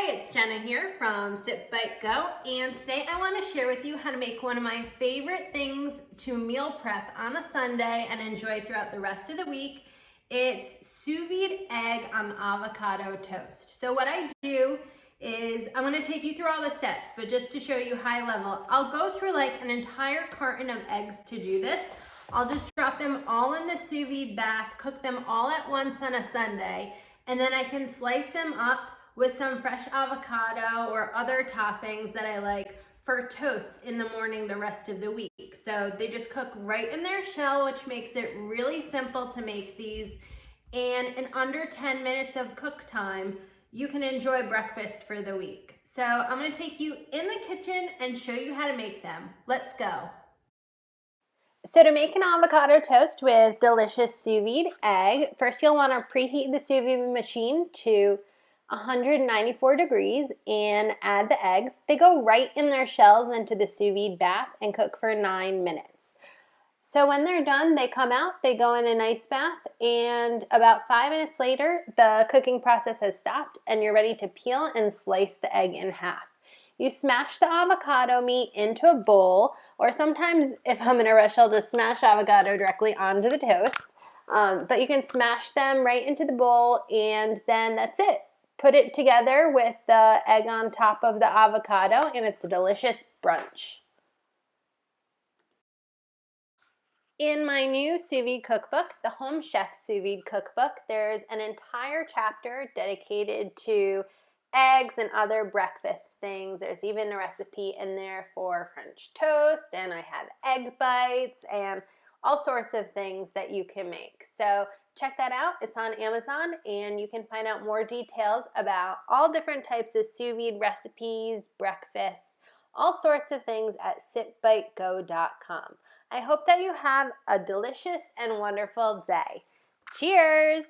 Hi, it's Jenna here from sipbitego, and today I want to share with you how to make one of my favorite things to meal prep on a Sunday and enjoy throughout the rest of the week. It's sous vide egg on avocado toast. So what I do is I'm going to take you through all the steps, but just to show you high level, I'll go through like an entire carton of eggs to do this. I'll just drop them all in the sous vide bath, cook them all at once on a Sunday, and then I can slice them up with some fresh avocado or other toppings that I like for toast in the morning the rest of the week. So they just cook right in their shell, which makes it really simple to make these. And in under 10 minutes of cook time, you can enjoy breakfast for the week. So I'm gonna take you in the kitchen and show you how to make them. Let's go. So to make an avocado toast with delicious sous vide egg, first you'll want to preheat the sous vide machine to 194 degrees and add the eggs. They go right in their shells into the sous vide bath and cook for 9 minutes. So when they're done, they come out, they go in an ice bath, and about 5 minutes later, the cooking process has stopped and you're ready to peel and slice the egg in half. You smash the avocado meat into a bowl, or sometimes if I'm in a rush, I'll just smash avocado directly onto the toast. But you can smash them right into the bowl, and then that's it. Put it together with the egg on top of the avocado, and it's a delicious brunch. In my new sous vide cookbook, the Home Chef Sous Vide Cookbook, there's an entire chapter dedicated to eggs and other breakfast things. There's even a recipe in there for French toast, and I have egg bites and all sorts of things that you can make. So check that out. It's on Amazon, and you can find out more details about all different types of sous vide recipes, breakfasts, all sorts of things at sipbitego.com. I hope that you have a delicious and wonderful day. Cheers!